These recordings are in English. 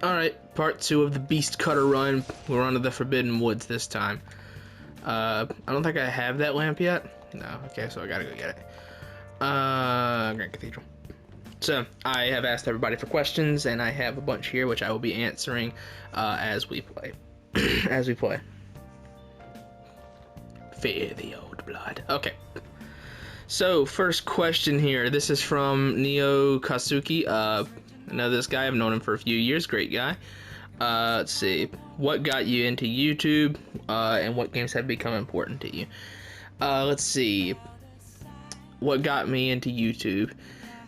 Alright, part 2 of the Beast Cutter run. We're on to the Forbidden Woods this time. I don't think I have that lamp yet. No, okay, so I gotta go get it. Grand Cathedral. So, I have asked everybody for questions, and I have a bunch here, which I will be answering as we play. as we play. Fear the old blood. Okay. So, first question here. This is from Neo Kasuki. I know this guy. I've known him for a few years. Great guy. Let's see. What got you into YouTube, and what games have become important to you? Let's see. What got me into YouTube?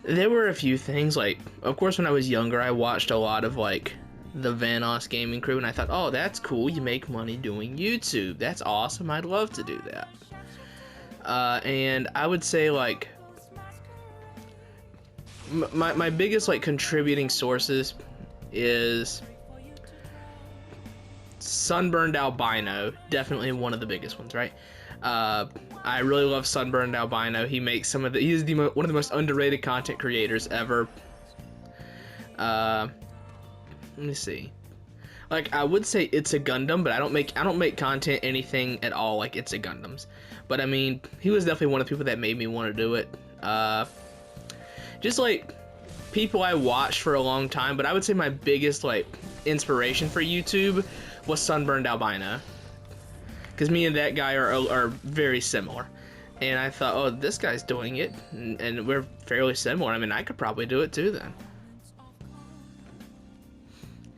There were a few things. Like, of course, when I was younger, I watched a lot of, like, the Vanoss gaming crew, and I thought, oh, that's cool. You make money doing YouTube. That's awesome. I'd love to do that. And I would say, like, my biggest, like, contributing sources is Sunburned Albino. Definitely one of the biggest ones, right? I really love Sunburned Albino. He makes some of the, he's one of the most underrated content creators ever. Let me see. Like, I would say It's a Gundam, but I don't make content anything at all like It's a Gundams. But I mean, he was definitely one of the people that made me want to do it. Just like people I watched for a long time, but I would say my biggest like inspiration for YouTube was Sunburned Albino. Because me and that guy are very similar. And I thought, oh, this guy's doing it, and we're fairly similar. I mean, I could probably do it too then.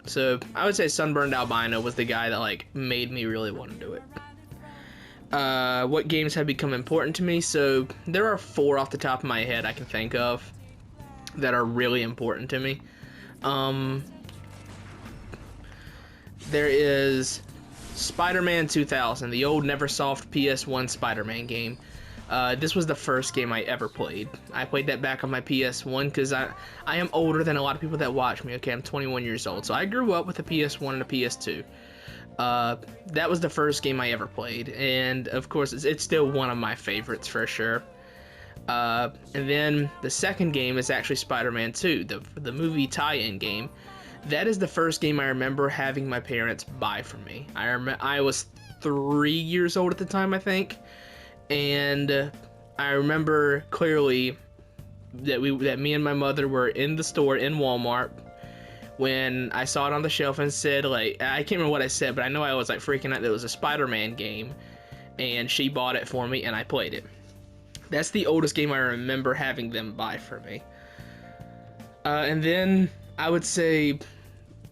So I would say Sunburned Albino was the guy that like made me really want to do it. What games have become important to me? So there are 4 off the top of my head I can think of that are really important to me. There is Spider-Man 2000, the old Neversoft PS1 Spider-Man game. This was the first game I ever played. I played that back on my PS1 because I am older than a lot of people that watch me. Okay, I'm 21 years old, so I grew up with a PS1 and a PS2. That was the first game I ever played, and of course it's still one of my favorites for sure. And then the second game is actually Spider-Man 2, the movie tie-in game. That is the first game I remember having my parents buy for me. I was 3 years old at the time, I think, and I remember clearly that me and my mother were in the store in Walmart when I saw it on the shelf and said, like, I can't remember what I said, but I know I was like freaking out that it was a Spider-Man game, and she bought it for me and I played it. That's the oldest game I remember having them buy for me. And then I would say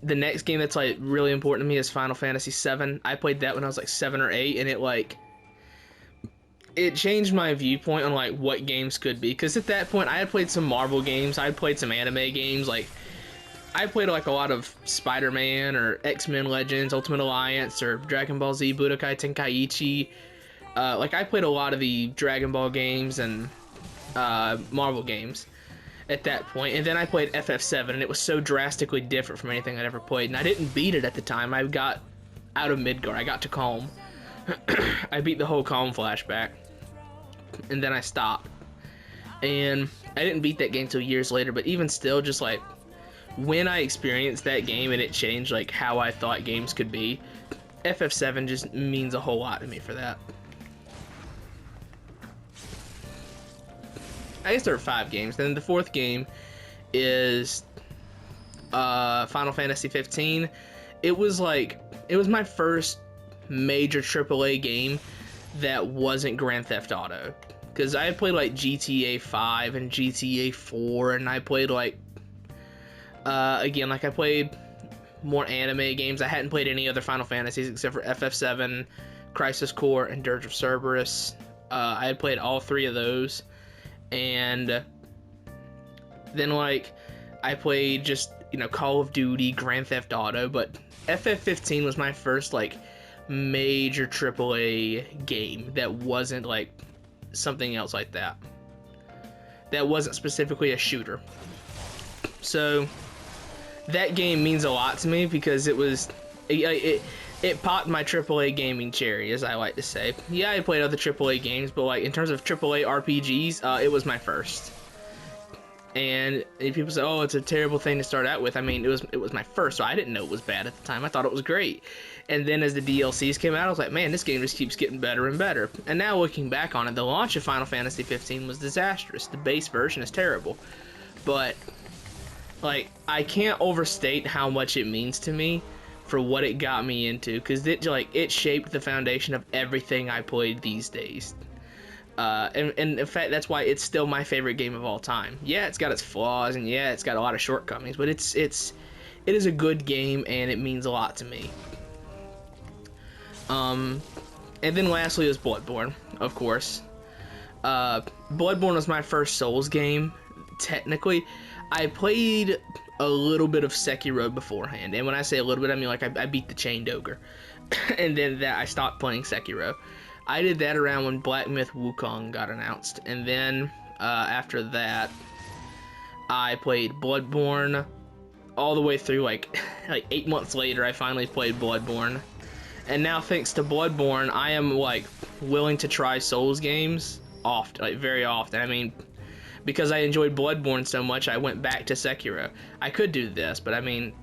the next game that's like really important to me is Final Fantasy VII. I played that when I was like 7 or 8, and it changed my viewpoint on like what games could be. Because at that point, I had played some Marvel games, I had played some anime games. Like, I played like a lot of Spider-Man or X-Men Legends, Ultimate Alliance, or Dragon Ball Z Budokai Tenkaichi. Like, I played a lot of the Dragon Ball games and Marvel games at that point, and then I played FF7, and it was so drastically different from anything I'd ever played, and I didn't beat it at the time. I got out of Midgar, I got to Calm. I beat the whole Calm flashback, and then I stopped. And I didn't beat that game till years later, but even still, just like, when I experienced that game and it changed like how I thought games could be, FF7 just means a whole lot to me for that. I guess there are 5 games. Then the 4th game is Final Fantasy 15. It was my first major AAA game that wasn't Grand Theft Auto. Because I had played like GTA 5 and GTA 4, and I played like, again, like I played more anime games. I hadn't played any other Final Fantasies except for FF7, Crisis Core, and Dirge of Cerberus. I had played all 3 of those. And then, like, I played just, you know, Call of Duty, Grand Theft Auto, but FF15 was my first, like, major AAA game that wasn't, like, something else like that. That wasn't specifically a shooter. So, that game means a lot to me because it popped my AAA gaming cherry, as I like to say. Yeah, I played other AAA games, but like in terms of AAA RPGs, it was my first. And if people say, "Oh, it's a terrible thing to start out with," I mean, it was my first, so I didn't know it was bad at the time. I thought it was great. And then as the DLCs came out, I was like, "Man, this game just keeps getting better and better." And now looking back on it, the launch of Final Fantasy 15 was disastrous. The base version is terrible, but like I can't overstate how much it means to me for what it got me into, because it shaped the foundation of everything I played these days. And in fact, that's why it's still my favorite game of all time. Yeah, it's got its flaws, and yeah, it's got a lot of shortcomings, but it is a good game, and it means a lot to me. And then lastly is Bloodborne, of course. Bloodborne was my first Souls game. Technically, I played a little bit of Sekiro beforehand, and when I say a little bit, I mean like I beat the Chained Ogre, and then I stopped playing Sekiro. I did that around when Black Myth Wukong got announced, and then after that, I played Bloodborne all the way through. Like 8 months later, I finally played Bloodborne, and now thanks to Bloodborne, I am like willing to try Souls games often, like very often. I mean, because I enjoyed Bloodborne so much, I went back to Sekiro. I could do this, but I mean,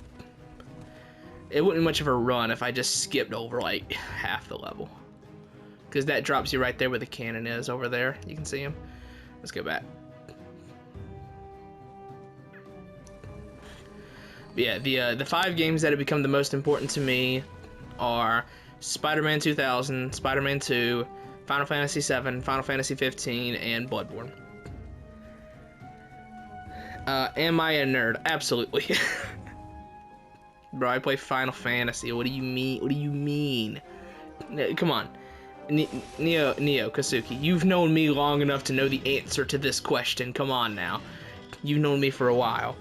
it wouldn't be much of a run if I just skipped over like half the level. Because that drops you right there where the cannon is over there. You can see him. Let's go back. Yeah, the 5 games that have become the most important to me are Spider-Man 2000, Spider-Man 2, Final Fantasy 7, Final Fantasy 15, and Bloodborne. Am I a nerd? Absolutely. Bro, I play Final Fantasy. What do you mean? What do you mean? Come on. Neo Kasuki, you've known me long enough to know the answer to this question. Come on now. You've known me for a while.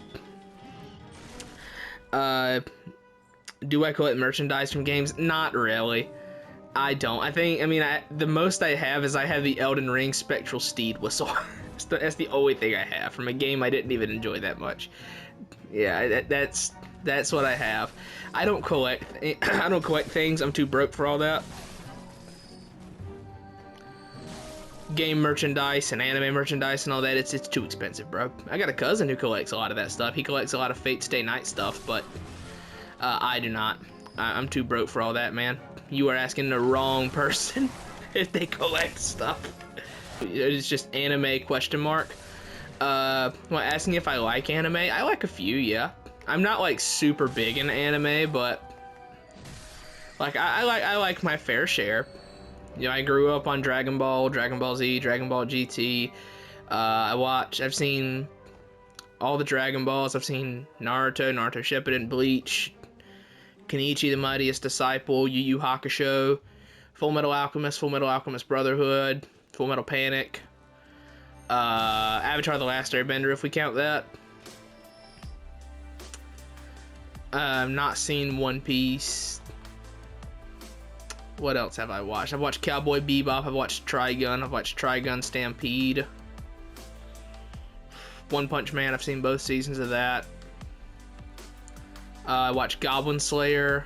Do I collect merchandise from games? Not really. I don't. I mean, the most I have is I have the Elden Ring Spectral Steed Whistle. That's the only thing I have from a game I didn't even enjoy that much. Yeah, that's what I have. I don't collect things. I'm too broke for all that. Game merchandise and anime merchandise and all that, it's too expensive, bro. I got a cousin who collects a lot of that stuff. He collects a lot of Fate Stay Night stuff, but I do not. I'm too broke for all that, man. You are asking the wrong person if they collect stuff. It's just anime question mark. Well, asking if I like anime, I like a few, yeah. I'm not like super big in anime, but like I like my fair share. You know, I grew up on Dragon Ball, Dragon Ball Z, Dragon Ball GT. I've seen all the Dragon Balls. I've seen Naruto, Naruto Shippuden, Bleach, Kenichi the Mightiest Disciple, Yu Yu Hakusho, Full Metal Alchemist Brotherhood, Full Metal Panic, Avatar: The Last Airbender, if we count that. I've not seen One Piece. What else have I watched? I've watched Cowboy Bebop, I've watched Trigun, I've watched Trigun Stampede. One Punch Man, I've seen both seasons of that. I watched Goblin Slayer.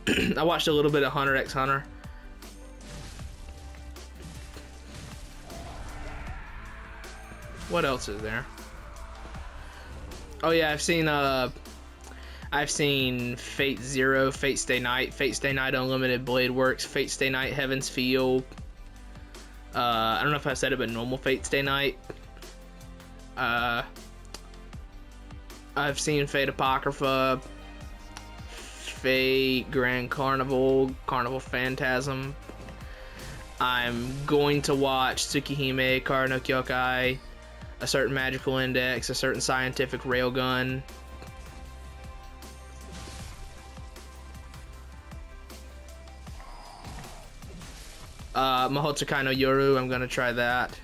I watched a little bit of Hunter x Hunter. What else is there? Oh yeah, I've seen Fate Zero, Fate Stay Night Unlimited Blade Works, Fate Stay Night Heaven's Feel. I don't know if I said it, but normal Fate Stay Night. I've seen Fate Apocrypha, Fate Grand Carnival, Carnival Phantasm. I'm going to watch Tsukihime, Kara no Kyokai, A Certain Magical Index, A Certain Scientific Railgun. Mahotsukai no Yoru, I'm gonna try that.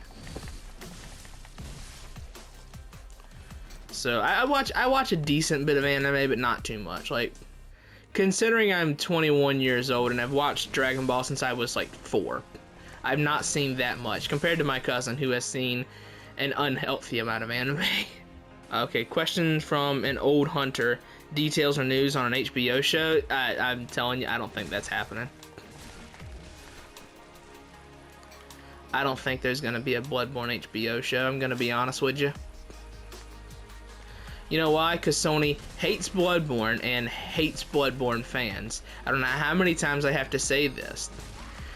So I watch a decent bit of anime, but not too much. Like, considering I'm 21 years old and I've watched Dragon Ball since I was like 4, I've not seen that much compared to my cousin who has seen an unhealthy amount of anime. Okay, question from an old hunter. Details or news on an HBO show? I'm telling you, I don't think that's happening. I don't think there's gonna be a Bloodborne HBO show, I'm gonna be honest with you. You know why? Because Sony hates Bloodborne and hates Bloodborne fans. I don't know how many times I have to say this.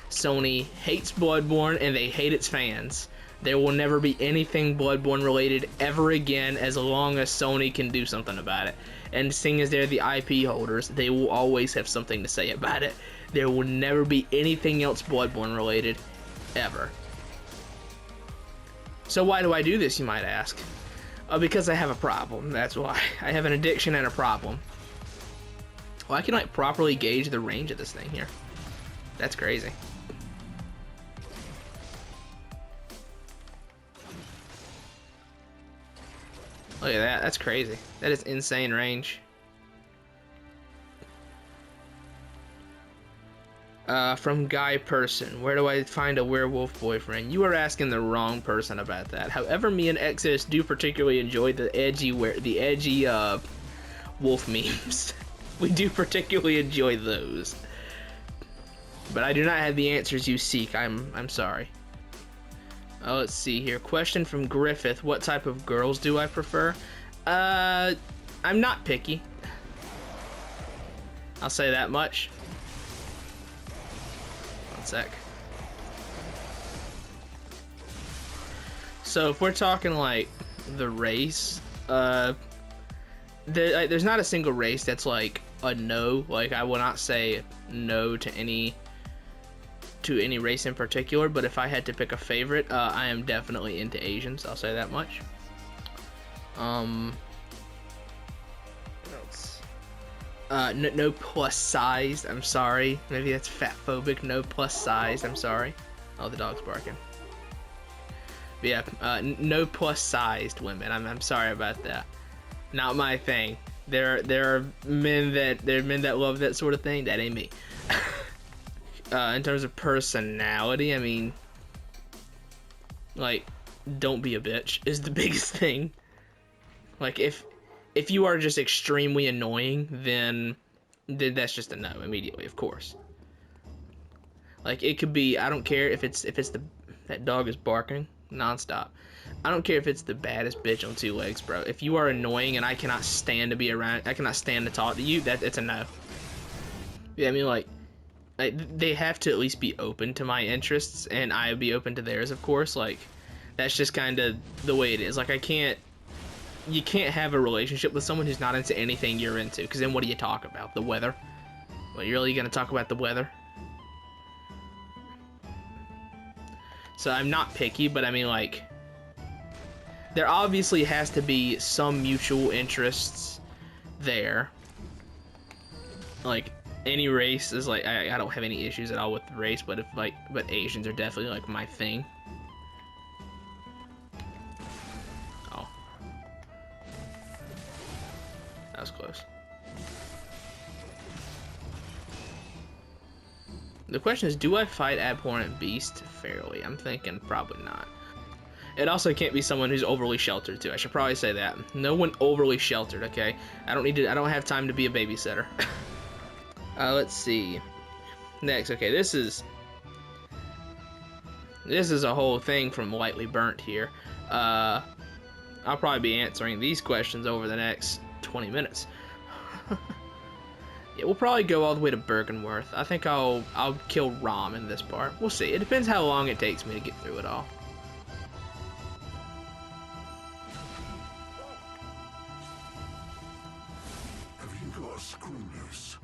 Sony hates Bloodborne and they hate its fans. There will never be anything Bloodborne related ever again as long as Sony can do something about it. And seeing as they're the IP holders, they will always have something to say about it. There will never be anything else Bloodborne related, ever. So why do I do this, you might ask? Because I have a problem, that's why. I have an addiction and a problem. Well, I can like properly gauge the range of this thing here. That's crazy. Look at that, that's crazy. That is insane range. From Guy Person, where do I find a werewolf boyfriend? You are asking the wrong person about that. However, me and Exodus do particularly enjoy the edgy wolf memes. We do particularly enjoy those. But I do not have the answers you seek. I'm sorry. Let's see here. Question from Griffith. What type of girls do I prefer? I'm not picky. I'll say that much. One sec. So if we're talking like the race, there's not a single race that's like a no. Like I will not say no to any race in particular, but if I had to pick a favorite, I am definitely into Asians. I'll say that much. What else? No plus sized. I'm sorry. Maybe that's fat phobic. No plus sized. I'm sorry. Oh, the dog's barking. But yeah, no plus sized women. I'm sorry about that. Not my thing. There are men that love that sort of thing. That ain't me. In terms of personality, I mean, like, don't be a bitch is the biggest thing. Like, if you are just extremely annoying, then that's just a no immediately, of course. Like, it could be, I don't care if it's that dog is barking nonstop. I don't care if it's the baddest bitch on two legs, bro. If you are annoying and I cannot stand to be around, I cannot stand to talk to you, it's a no. Yeah, I mean, like, they have to at least be open to my interests, and I would be open to theirs, of course. Like, that's just kind of the way it is. Like, you can't have a relationship with someone who's not into anything you're into, because then what do you talk about? The weather? Well, you're really gonna talk about the weather? So I'm not picky, but I mean, like, there obviously has to be some mutual interests there. Like, any race is like, I don't have any issues at all with the race, but but Asians are definitely like my thing. Oh, that was close. The question is, do I fight abhorrent beast fairly? I'm thinking probably not. It also can't be someone who's overly sheltered too. I should probably say that. No one overly sheltered, okay? I don't have time to be a babysitter. Let's see. Next, okay, this is a whole thing from Lightly Burnt here. I'll probably be answering these questions over the next 20 minutes. Yeah, we'll probably go all the way to Bergenworth. I think I'll kill Rom in this part. We'll see. It depends how long it takes me to get through it all. Have you got a screw loose?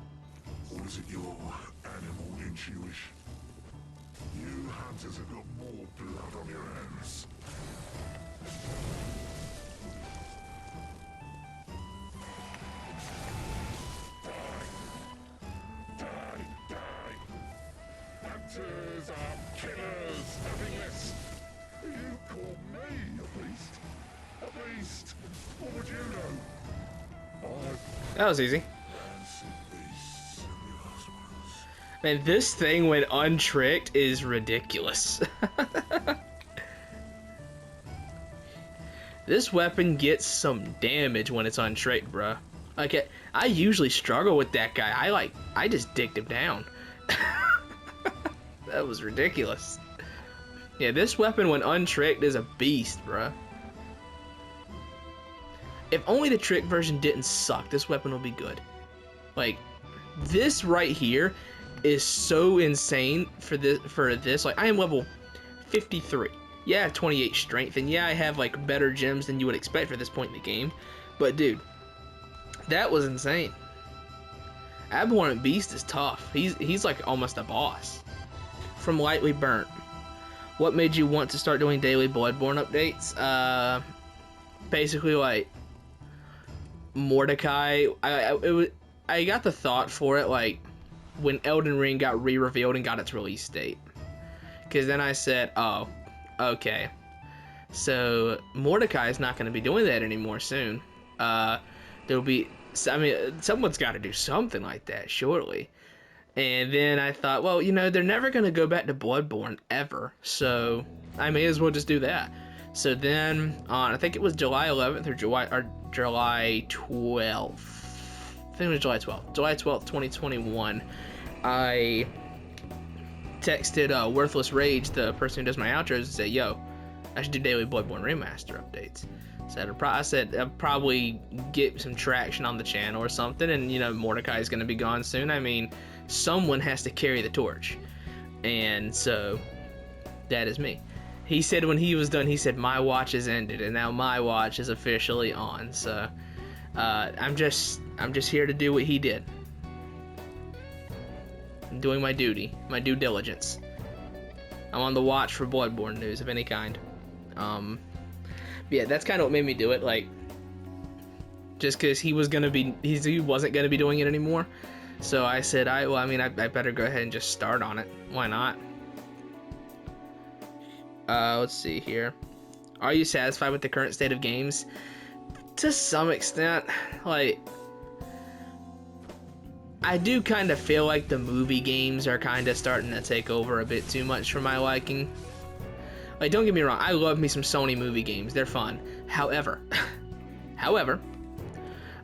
Or is it your animal intuition? You hunters have got more blood on your hands. Hunters are killers, nothing less. You call me a beast? A beast? What would you know? That was easy. Fancy beasts and the last ones. Man, this thing when untricked is ridiculous. This weapon gets some damage when it's untricked, bruh. Like, I usually struggle with that guy. I just dicked him down. That was ridiculous. Yeah, this weapon when untricked is a beast, bruh. If only the trick version didn't suck, this weapon would be good. Like, this right here is so insane for this. Like, I am level 53. Yeah, I have 28 strength, and yeah, I have like better gems than you would expect for this point in the game. But dude, that was insane. Abhorrent Beast is tough. He's like almost a boss. From Lightly Burnt. What made you want to start doing daily Bloodborne updates? Basically like Mordecai. I got the thought for it like when Elden Ring got re-revealed and got its release date. Because then I said, oh, okay. So Mordecai is not going to be doing that anymore soon. There'll be, I mean, someone's got to do something like that, surely. And then I thought, well, you know, they're never going to go back to Bloodborne ever. So I may as well just do that. So then on, I think it was July 11th or July 12th. I think it was July 12th. July 12th, 2021. I texted Worthless Rage, the person who does my outros, and said, yo, I should do daily Bloodborne Remaster updates. So I said I'll probably get some traction on the channel or something, and you know, Mordecai is going to be gone soon. I mean, someone has to carry the torch. And so that is me. He said when he was done, he said, my watch is ended, and now my watch is officially on. So I'm just here to do what he did. I'm doing my duty, my due diligence. I'm on the watch for Bloodborne news of any kind. Yeah, that's kind of what made me do it. Like, just because he wasn't gonna be doing it anymore. So I said, I better go ahead and just start on it. Why not? Let's see here. Are you satisfied with the current state of games? To some extent, like, I do kind of feel like the movie games are kind of starting to take over a bit too much for my liking. Like, don't get me wrong, I love me some Sony movie games. They're fun. However,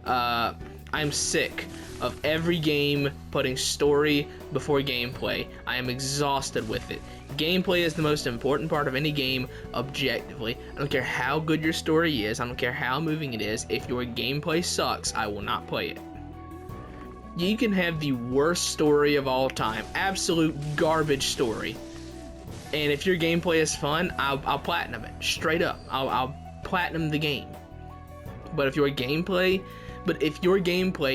I'm sick of every game putting story before gameplay. I am exhausted with it. Gameplay is the most important part of any game, objectively. I don't care how good your story is. I don't care how moving it is. If your gameplay sucks, I will not play it. You can have the worst story of all time, absolute garbage story, and if your gameplay is fun, I'll platinum it straight up. I'll platinum the game. But if your gameplay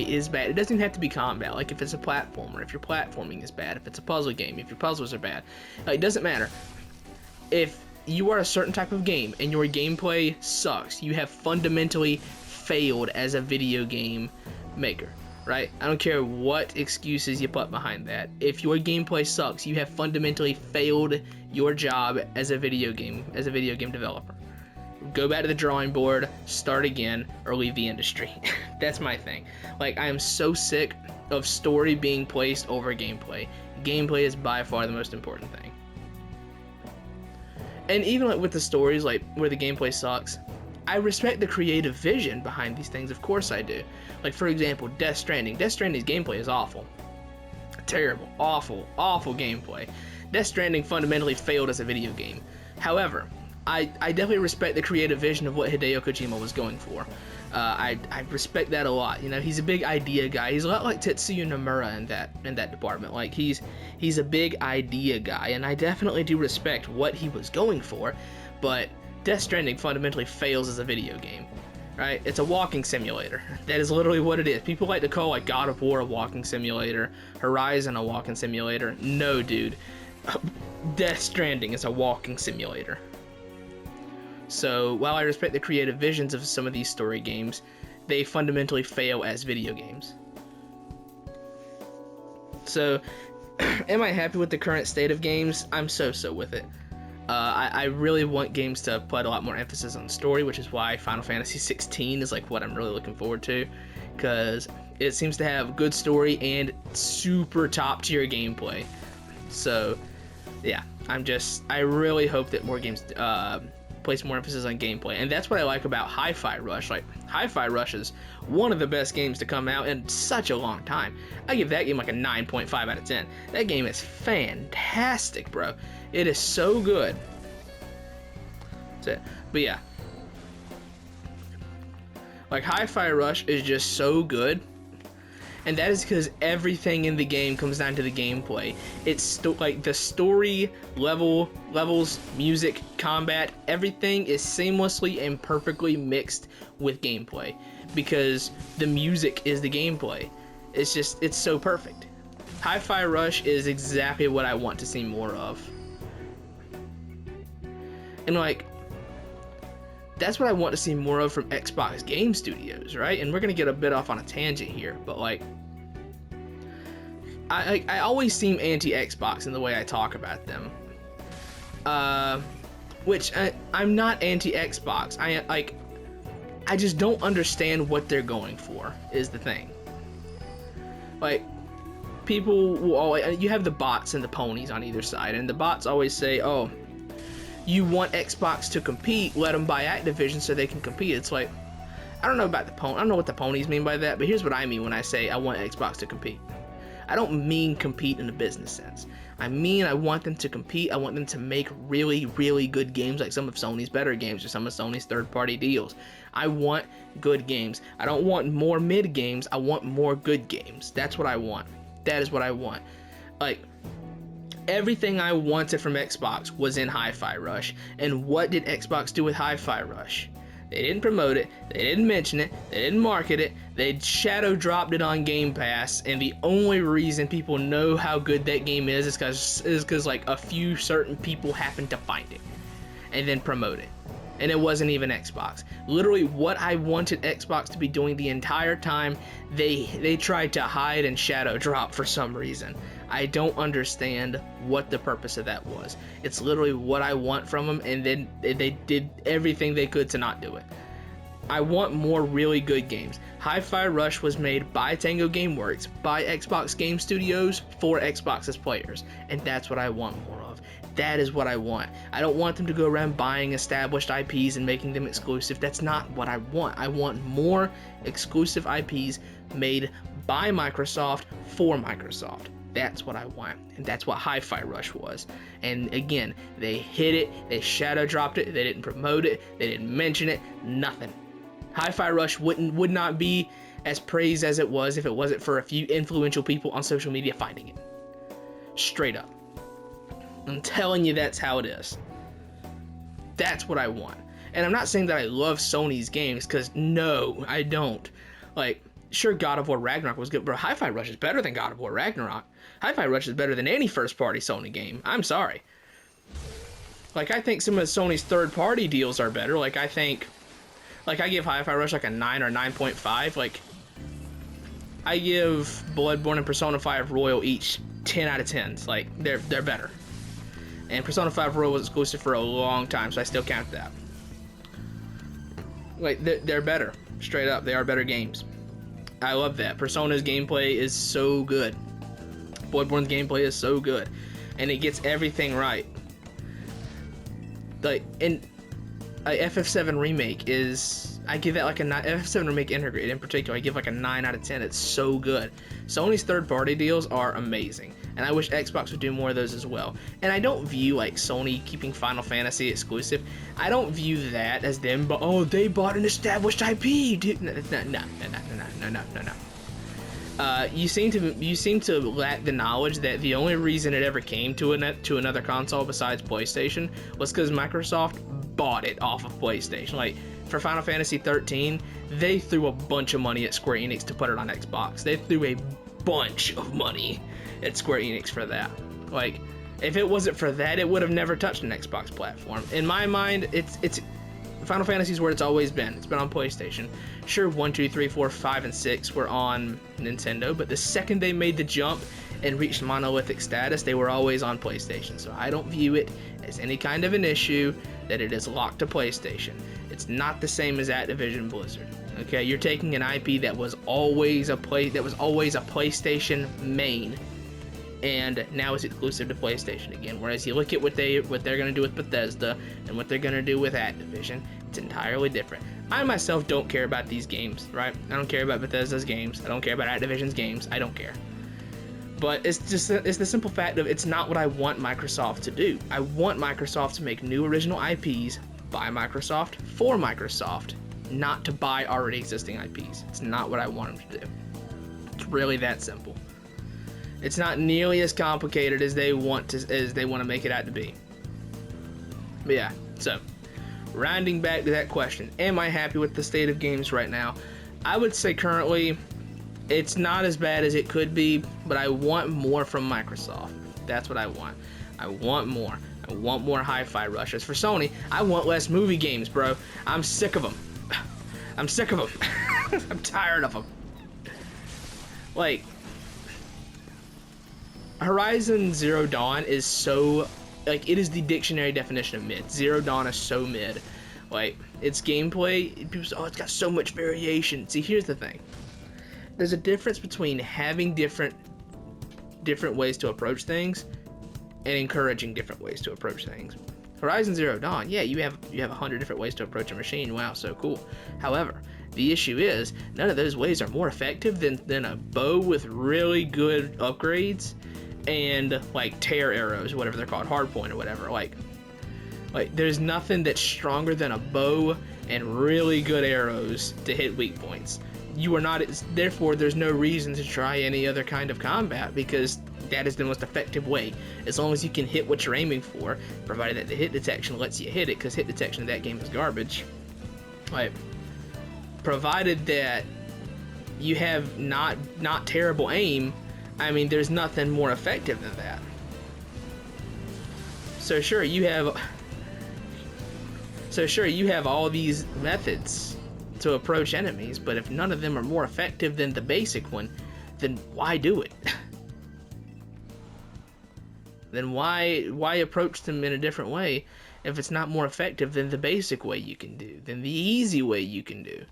is bad, it doesn't have to be combat. Like if it's a platformer, if your platforming is bad, if it's a puzzle game, if your puzzles are bad, it doesn't matter. If you are a certain type of game and your gameplay sucks, you have fundamentally failed as a video game maker. Right? I don't care what excuses you put behind that. If your gameplay sucks, you have fundamentally failed your job as a video game developer. Go back to the drawing board, start again, or leave the industry. That's my thing. Like, I am so sick of story being placed over gameplay. Gameplay is by far the most important thing. And even like with the stories, like where the gameplay sucks, I respect the creative vision behind these things, of course I do. Like, for example, Death Stranding. Death Stranding's gameplay is awful. Terrible, awful gameplay. Death Stranding fundamentally failed as a video game. However, I definitely respect the creative vision of what Hideo Kojima was going for. I respect that a lot. You know, he's a big idea guy. He's a lot like Tetsuya Nomura in that department. Like, he's a big idea guy, and I definitely do respect what he was going for, but Death Stranding fundamentally fails as a video game, right? It's a walking simulator. That is literally what it is. People like to call like God of War a walking simulator, Horizon a walking simulator. No, dude. Death Stranding is a walking simulator. So while I respect the creative visions of some of these story games, they fundamentally fail as video games. So, am I happy with the current state of games? I'm so with it. I really want games to put a lot more emphasis on story, which is why Final Fantasy 16 is like what I'm really looking forward to, because it seems to have good story and super top tier gameplay. So yeah, I really hope that more games place more emphasis on gameplay, and that's what I like about Hi-Fi Rush. Like, Hi-Fi Rush is one of the best games to come out in such a long time. I give that game like a 9.5 out of 10. That game is fantastic, bro. It is so good. So, but yeah, like Hi-Fi Rush is just so good, and that is because everything in the game comes down to the gameplay. It's like the story, levels, music, combat, everything is seamlessly and perfectly mixed with gameplay, because the music is the gameplay. It's so perfect. Hi-Fi Rush is exactly what I want to see more of. And like, that's what I want to see more of from Xbox Game Studios, right? And we're gonna get a bit off on a tangent here, but like, I always seem anti-Xbox in the way I talk about them. Which I'm not anti-Xbox. I just don't understand what they're going for, is the thing. Like, people will always, you have the bots and the ponies on either side, and the bots always say, oh, you want Xbox to compete, let them buy Activision so they can compete. It's like, I don't know about the pony. I don't know what the ponies mean by that, but here's what I mean when I say I want Xbox to compete. I don't mean compete in a business sense. I mean I want them to compete. I want them to make really, really good games, like some of Sony's better games or some of Sony's third-party deals. I want good games. I don't want more mid games. I want more good games. That's what I want. That is what I want. Like, everything I wanted from Xbox was in Hi-Fi Rush. And what did Xbox do with Hi-Fi Rush? They didn't promote it, they didn't mention it, they didn't market it, they shadow dropped it on Game Pass, and the only reason people know how good that game is because like a few certain people happen to find it and then promote it. And it wasn't even Xbox. Literally what I wanted Xbox to be doing the entire time, they tried to hide and shadow drop for some reason. I don't understand what the purpose of that was. It's literally what I want from them, and then they did everything they could to not do it. I want more really good games. Hi-Fi Rush was made by Tango Gameworks, by Xbox Game Studios, for Xbox's players, and that's what I want more of. That is what I want. I don't want them to go around buying established IPs and making them exclusive. That's not what I want. I want more exclusive IPs made by Microsoft for Microsoft. That's what I want, and that's what Hi-Fi Rush was. And again, they hid it, they shadow dropped it, they didn't promote it, they didn't mention it, nothing. Hi-Fi Rush would not be as praised as it was if it wasn't for a few influential people on social media finding it. Straight up. I'm telling you, that's how it is. That's what I want. And I'm not saying that I love Sony's games, because no, I don't. Like, sure, God of War Ragnarok was good, but Hi-Fi Rush is better than God of War Ragnarok. Hi-Fi Rush is better than any first-party Sony game. I'm sorry. Like, I think some of Sony's third-party deals are better. Like, I give Hi-Fi Rush like a 9 or 9.5. Like, I give Bloodborne and Persona 5 Royal each 10 out of 10s. Like, they're better. And Persona 5 Royal was exclusive for a long time, so I still count that. Like, they're better. Straight up, they are better games. I love that. Persona's gameplay is so good. Bloodborne's gameplay is so good. And it gets everything right. Like, and FF7 Remake is, I give that like a 9, FF7 Remake Integrated in particular, I give like a 9 out of 10. It's so good. Sony's third-party deals are amazing, and I wish Xbox would do more of those as well. And I don't view like Sony keeping Final Fantasy exclusive, I don't view that as them, but oh, they bought an established IP, dude. No. You seem to lack the knowledge that the only reason it ever came to another console besides PlayStation was because Microsoft bought it off of PlayStation. Like, for Final Fantasy 13, they threw a bunch of money at Square Enix to put it on Xbox. They threw a bunch of money at Square Enix for that. Like, if it wasn't for that, it would have never touched an Xbox platform. In my mind, it's Final Fantasy is where it's always been. It's been on PlayStation. Sure, 1, 2, 3, 4, 5, and 6 were on Nintendo, but the second they made the jump and reached monolithic status, they were always on PlayStation. So I don't view it as any kind of an issue that it is locked to PlayStation. It's not the same as Activision Blizzard. Okay, you're taking an IP that was always a PlayStation main, and now it's exclusive to PlayStation again. Whereas you look at what they're going to do with Bethesda and what they're going to do with Activision, it's entirely different. I myself don't care about these games, right? I don't care about Bethesda's games. I don't care about Activision's games. I don't care. But it's the simple fact of it's not what I want Microsoft to do. I want Microsoft to make new original IPs by Microsoft for Microsoft, not to buy already existing IPs. It's not what I want them to do. It's really that simple. It's not nearly as complicated as they want to make it out to be. But yeah, so rounding back to that question, am I happy with the state of games right now? I would say currently it's not as bad as it could be, but I want more from Microsoft. That's what I want. I want more. I want more hi-fi rushes. For Sony, I want less movie games, bro. I'm sick of them. I'm sick of them. I'm tired of them. Like, Horizon Zero Dawn is so, like, it is the dictionary definition of mid. Zero Dawn is so mid. Like, its gameplay, people say, oh, it's got so much variation. See, here's the thing. There's a difference between having different ways to approach things and encouraging different ways to approach things. Horizon Zero Dawn, yeah, you have 100 different ways to approach a machine. Wow, so cool. However, the issue is none of those ways are more effective than a bow with really good upgrades and like tear arrows, whatever they're called, hardpoint or whatever. Like there's nothing that's stronger than a bow and really good arrows to hit weak points. You are not, therefore there's no reason to try any other kind of combat, because that is the most effective way. As long as you can hit what you're aiming for, provided that the hit detection lets you hit it, because hit detection in that game is garbage. Like, provided that you have not terrible aim, I mean, there's nothing more effective than that. So sure, you have all these methods to approach enemies, but if none of them are more effective than the basic one, then why do it? Then why approach them in a different way if it's not more effective than the basic way you can do, than the easy way you can do?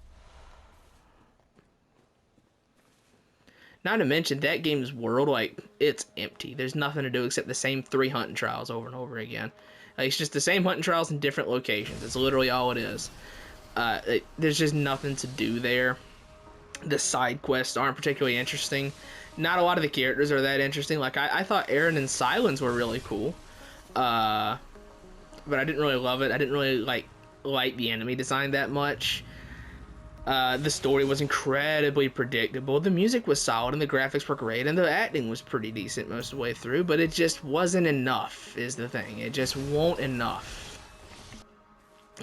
Not to mention, that game's world, like, it's empty. There's nothing to do except the same 3 hunting trials over and over again. Like, it's just the same hunting trials in different locations. It's literally all it is. There's just nothing to do there. The side quests aren't particularly interesting. Not a lot of the characters are that interesting. Like, I thought Aaron and Silence were really cool. But I didn't really love it. I didn't really like the enemy design that much. The story was incredibly predictable. The music was solid and the graphics were great and the acting was pretty decent most of the way through, but it just wasn't enough is the thing. It just won't enough.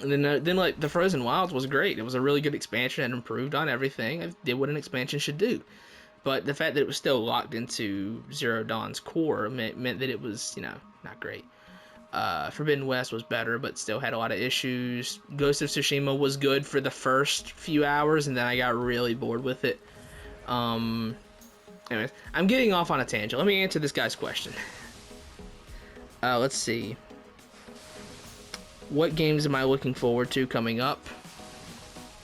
And then like the Frozen Wilds was great. It was a really good expansion and improved on everything. It did what an expansion should do. But the fact that it was still locked into Zero Dawn's core meant that it was, not great. Forbidden West was better, but still had a lot of issues. Ghost of Tsushima was good for the first few hours, and then I got really bored with it. Anyways, I'm getting off on a tangent. Let me answer this guy's question. Let's see. What games am I looking forward to coming up?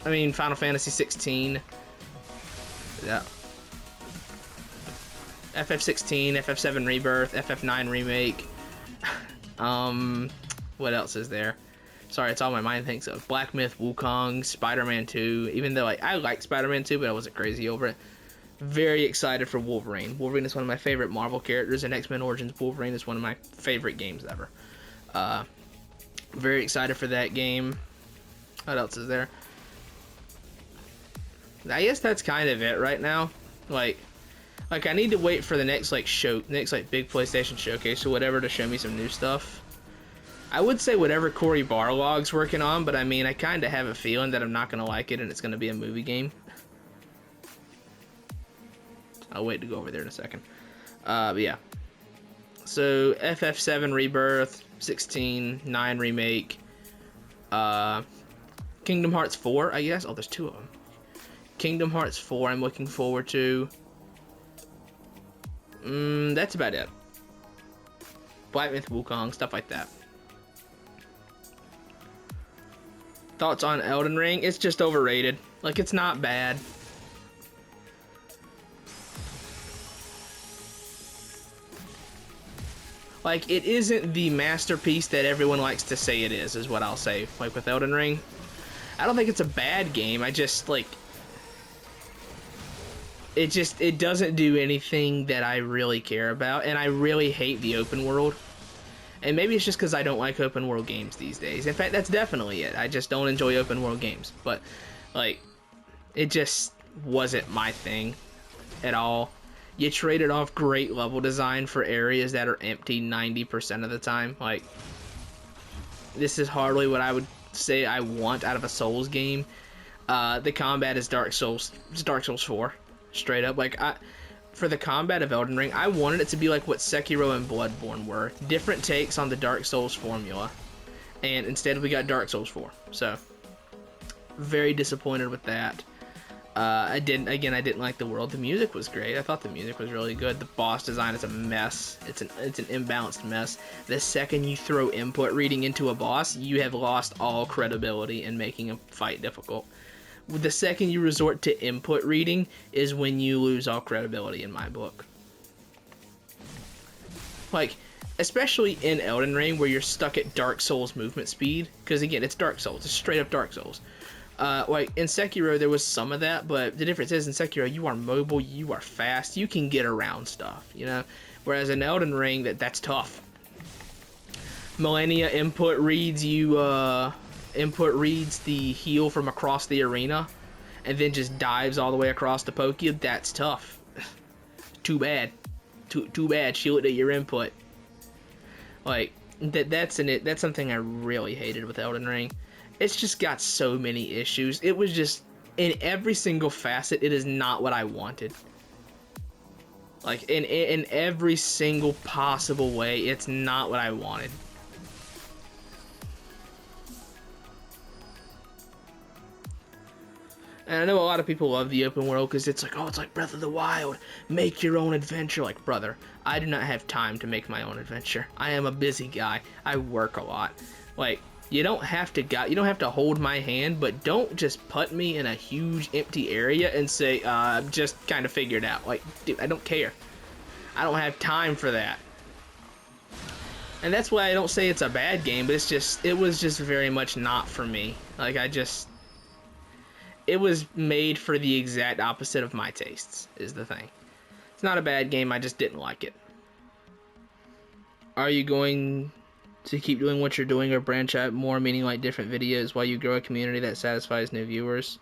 I mean, Final Fantasy 16. Yeah. FF16, FF7 Rebirth, FF9 Remake. What else is there? Sorry, it's all my mind thinks of. Black Myth, Wukong, Spider-Man 2. Even though I like Spider-Man 2, but I wasn't crazy over it. Very excited for Wolverine. Wolverine is one of my favorite Marvel characters, and X-Men Origins Wolverine is one of my favorite games ever. Very excited for that game. What else is there? I guess that's kind of it right now. Like I need to wait for the next big PlayStation showcase or whatever to show me some new stuff. I would say whatever Cory Barlog's working on, but I mean, I kind of have a feeling that I'm not going to like it and it's going to be a movie game. I'll wait to go over there in a second. But yeah. So, FF7 Rebirth, 16, 9 Remake, Kingdom Hearts 4, I guess. Oh, there's 2 of them. Kingdom Hearts 4 I'm looking forward to. That's about it. Black Myth, Wukong, stuff like that. Thoughts on Elden Ring? It's just overrated. Like, it's not bad. Like, it isn't the masterpiece that everyone likes to say it is what I'll say. Like, with Elden Ring. I don't think it's a bad game. I just, like... It doesn't do anything that I really care about, and I really hate the open world. And maybe it's just because I don't like open world games these days. In fact, that's definitely it. I just don't enjoy open world games. But, like, it just wasn't my thing at all. You traded off great level design for areas that are empty 90% of the time. Like, this is hardly what I would say I want out of a Souls game. The combat is Dark Souls. It's Dark Souls 4, straight up. Like, for the combat of Elden Ring, I wanted it to be like what Sekiro and Bloodborne were. Different takes on the Dark Souls formula. And instead we got Dark Souls 4. So, very disappointed with that. I didn't like the world. The music was great. I thought the music was really good. The boss design is a mess. It's an imbalanced mess. The second you throw input reading into a boss, you have lost all credibility in making a fight difficult. The second you resort to input reading is when you lose all credibility in my book. Like, especially in Elden Ring where you're stuck at Dark Souls movement speed, because again, it's Dark Souls. It's straight up Dark Souls. Like in Sekiro there was some of that, but the difference is in Sekiro you are mobile, you are fast, you can get around stuff, you know? Whereas in Elden Ring that's tough. Millennia input reads the heal from across the arena and then just dives all the way across to poke you. That's tough. Too bad. Too bad. Shield at your input. Like that's something I really hated with Elden Ring. It's just got so many issues. It was just, in every single facet, it is not what I wanted. Like, in every single possible way, it's not what I wanted. And I know a lot of people love the open world because it's like, oh, it's like Breath of the Wild. Make your own adventure. Like, brother, I do not have time to make my own adventure. I am a busy guy. I work a lot. Like, you don't have to hold my hand, but don't just put me in a huge empty area and say, just kind of figure it out. Like, dude, I don't care. I don't have time for that. And that's why I don't say it's a bad game, but it was just very much not for me. Like, it was made for the exact opposite of my tastes, is the thing. It's not a bad game, I just didn't like it. Are you going to keep doing what you're doing or branch out more, meaning like different videos while you grow a community that satisfies new viewers?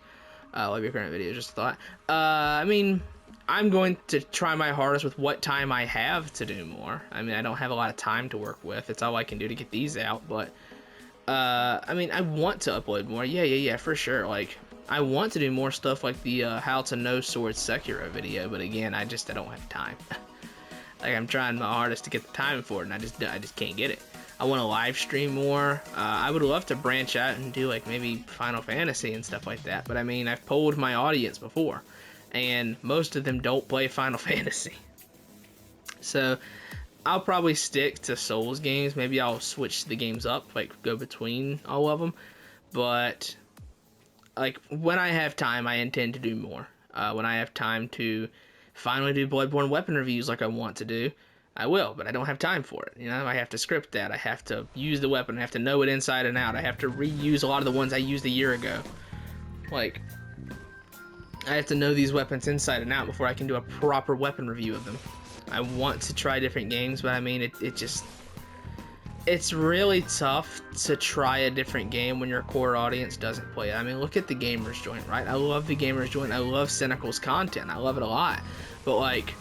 I love your current videos, just a thought. I mean, I'm going to try my hardest with what time I have to do more. I mean, I don't have a lot of time to work with. It's all I can do to get these out, but I mean, I want to upload more. Yeah, for sure. Like, I want to do more stuff like the How to Know Sword Sekiro video, but again, I don't have time. Like, I'm trying my hardest to get the time for it, and I just can't get it. I want to live stream more. I would love to branch out and do like maybe Final Fantasy and stuff like that. But I mean, I've polled my audience before, and most of them don't play Final Fantasy. So I'll probably stick to Souls games. Maybe I'll switch the games up, like go between all of them. But like when I have time, I intend to do more. When I have time to finally do Bloodborne weapon reviews like I want to do, I will, but I don't have time for it. You know, I have to script that. I have to use the weapon. I have to know it inside and out. I have to reuse a lot of the ones I used a year ago. Like, I have to know these weapons inside and out before I can do a proper weapon review of them. I want to try different games, but I mean, it's really tough to try a different game when your core audience doesn't play it. I mean, look at the Gamers Joint, right? I love the Gamers Joint. I love Cynical's content. I love it a lot. But, like,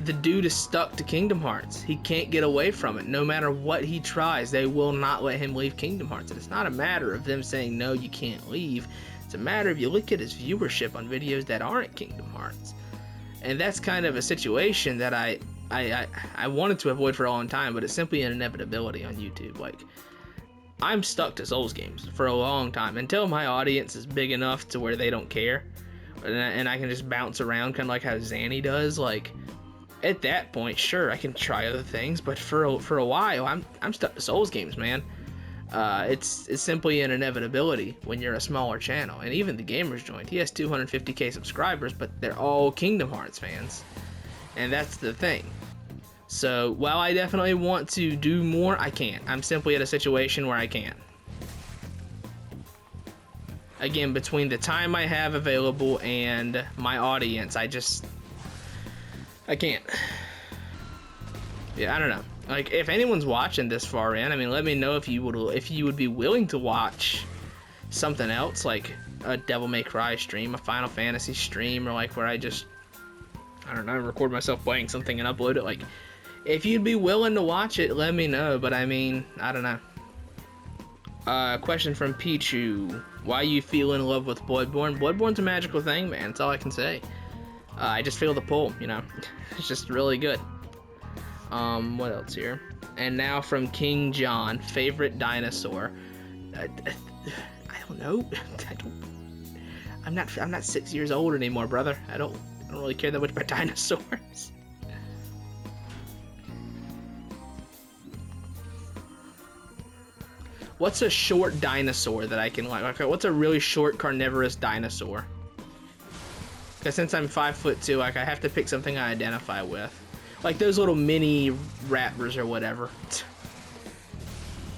the dude is stuck to Kingdom Hearts. He can't get away from it. No matter what he tries, they will not let him leave Kingdom Hearts. And it's not a matter of them saying, no, you can't leave. It's a matter of you look at his viewership on videos that aren't Kingdom Hearts. And that's kind of a situation that I wanted to avoid for a long time, but it's simply an inevitability on YouTube. Like, I'm stuck to Souls games for a long time until my audience is big enough to where they don't care. And I can just bounce around kind of like how Zanny does. Like, at that point, sure, I can try other things, but for a while, I'm stuck to Souls games, man. It's simply an inevitability when you're a smaller channel. And even the Gamers Joint, he has 250k subscribers, but they're all Kingdom Hearts fans. And that's the thing. So, while I definitely want to do more, I can't. I'm simply at a situation where I can't. Again, between the time I have available and my audience, I can't. Yeah, I don't know. Like, if anyone's watching this far in, I mean, let me know if you would be willing to watch something else, like a Devil May Cry stream, a Final Fantasy stream, or like where I just, I don't know, record myself playing something and upload it. Like, if you'd be willing to watch it, let me know. But I mean, I don't know. Question from Pichu. Why you feel in love with Bloodborne? Bloodborne's a magical thing, man. That's all I can say. I just feel the pull, you know. It's just really good. What else here? And now from King John. Favorite dinosaur? I don't know. I'm not 6 years old anymore, brother. I don't really care that much about dinosaurs. What's a short dinosaur that I can like? Okay, what's a really short carnivorous dinosaur? Because since I'm 5'2", like I have to pick something I identify with, like those little mini raptors or whatever.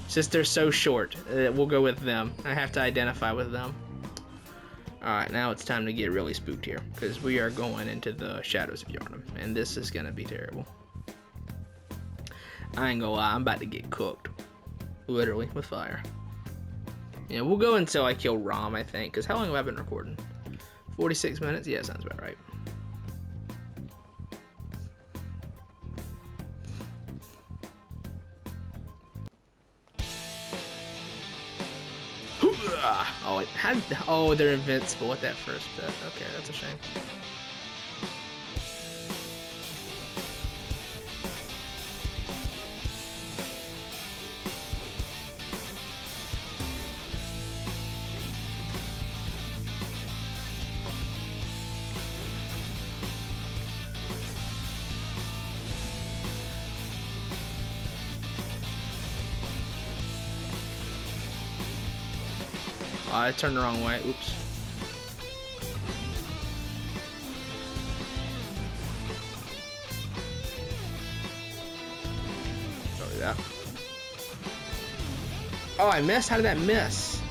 Since they're so short, we'll go with them. I have to identify with them. All right, now it's time to get really spooked here because we are going into the Shadows of Yharnam, and this is gonna be terrible. I ain't gonna lie, I'm about to get cooked. Literally, with fire. Yeah, we'll go until I kill Rom, I think. Because how long have I been recording? 46 minutes? Yeah, sounds about right. Oh, they're invincible at that first bit. Okay, that's a shame. I turned the wrong way. Oops. Don't do that. Oh, I missed? How did that miss?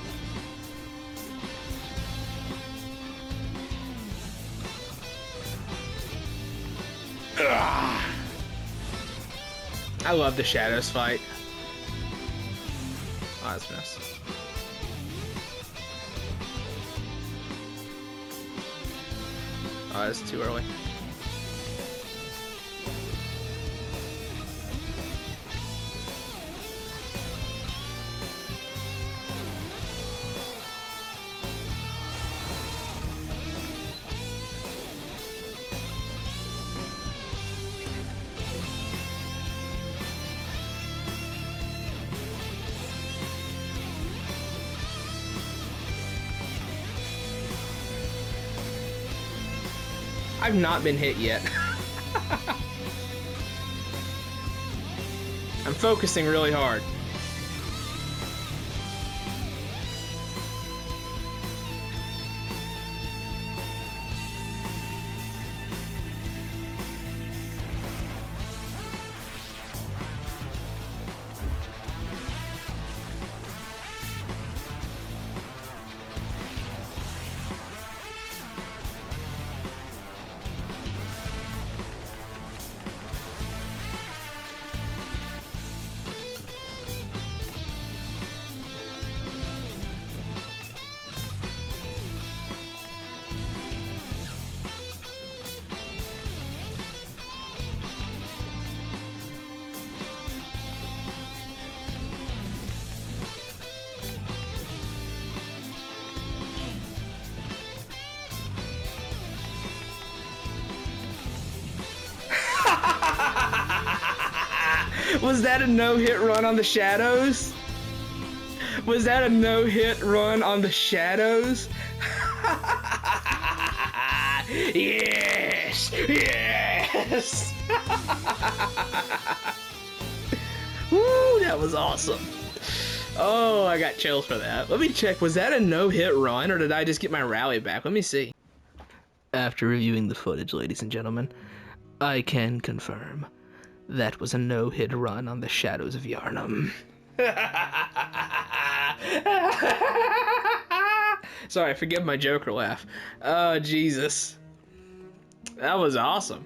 Ugh. I love the Shadows fight. Oh, that's missed. Oh, that's too early. I've not been hit yet. I'm focusing really hard. Was that a no-hit run on the Shadows? Was that a no-hit run on the Shadows? Yes! Yes! Woo, that was awesome. Oh, I got chills for that. Let me check. Was that a no-hit run, or did I just get my rally back? Let me see. After reviewing the footage, ladies and gentlemen, I can confirm that was a no-hit run on the Shadows of Yharnam. Sorry, forgive my Joker laugh. Oh, Jesus. That was awesome.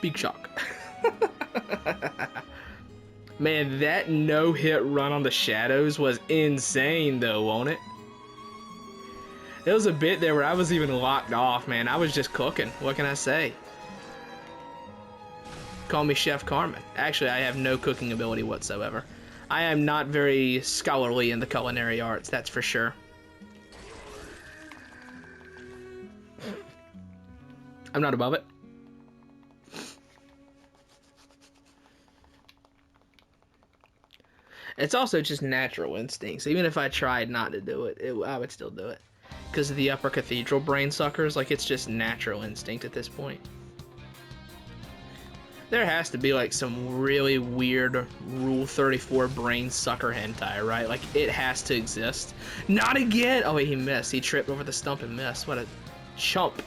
Big shock. Man, that no-hit run on the shadows was insane, though, wasn't it? There was a bit there where I was even locked off, man. I was just cooking. What can I say? Call me Chef Carmen. Actually, I have no cooking ability whatsoever. I am not very scholarly in the culinary arts, that's for sure. I'm not above it. It's also just natural instincts. Even if I tried not to do it, I would still do it. Because of the Upper Cathedral brain suckers, like, it's just natural instinct at this point. There has to be, like, some really weird Rule 34 brain sucker hentai, right? Like, it has to exist. Not again! Oh, wait, he missed. He tripped over the stump and missed. What a chump.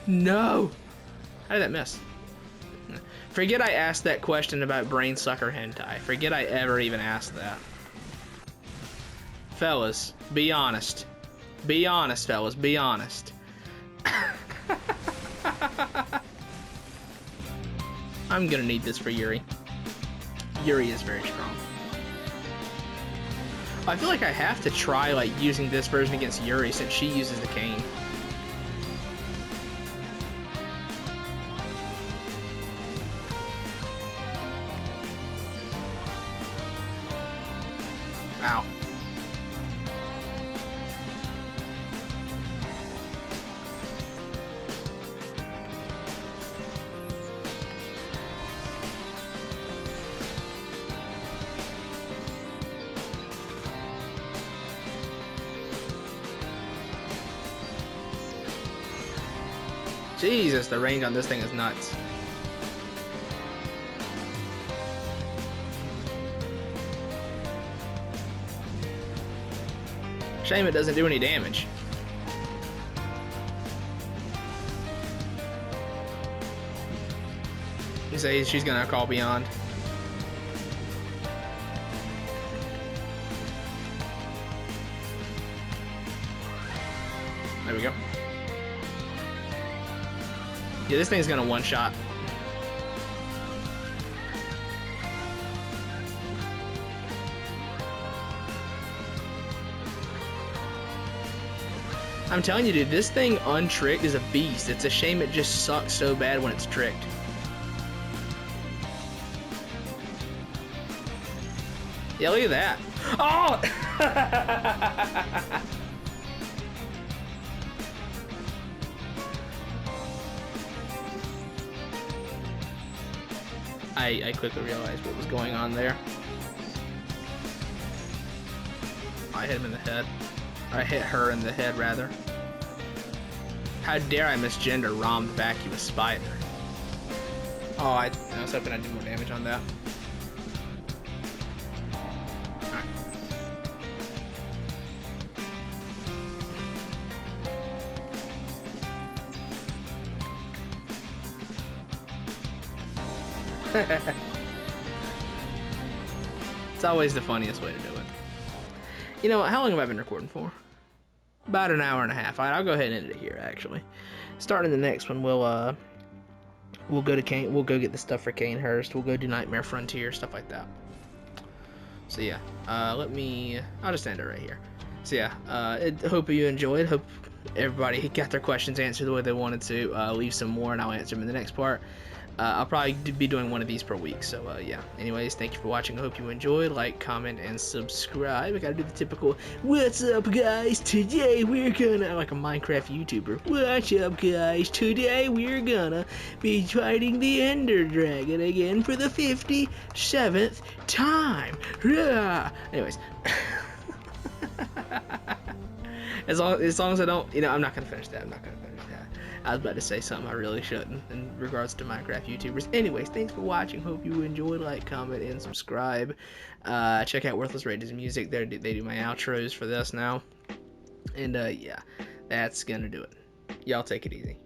No! How did that miss? Forget I asked that question about brain sucker hentai. Forget I ever even asked that. Fellas, be honest. Be honest, fellas. Be honest. I'm gonna need this for Yuri. Yuri is very strong. I feel like I have to try, like, using this version against Yuri since she uses the cane. Ow. Jesus, the range on this thing is nuts. Shame it doesn't do any damage. You say she's gonna call beyond. There we go. Yeah, this thing's gonna one-shot. I'm telling you, dude, this thing untricked is a beast. It's a shame it just sucks so bad when it's tricked. Yeah, look at that. Oh! I quickly realized what was going on there. I hit him in the head. I hit her in the head, rather. How dare I misgender Rom the vacuous spider? Oh, I was hoping I'd do more damage on that. It's always the funniest way to do it. You know, how long have I been recording for? About an hour and a half. I'll go ahead and end it here, actually. Starting the next one, we'll go to Kane. We'll go get the stuff for Canehurst. We'll go do Nightmare Frontier, stuff like that. So yeah, I'll just end it right here. So yeah, hope you enjoyed. Hope everybody got their questions answered the way they wanted to. Leave some more, and I'll answer them in the next part. I'll probably be doing one of these per week, so yeah. Anyways, thank you for watching. I hope you enjoyed. Like, comment, and subscribe. I gotta do the typical, what's up, guys? Today we're gonna, like a Minecraft YouTuber. What's up, guys? Today we're gonna be fighting the Ender Dragon again for the 57th time. Anyways. As long as I don't, I'm not gonna finish that. I'm not gonna finish that. I was about to say something I really shouldn't in regards to Minecraft YouTubers. Anyways, thanks for watching. Hope you enjoyed. Like, comment, and subscribe. Check out Worthless Rage's music. They do my outros for this now. And yeah, that's gonna do it. Y'all take it easy.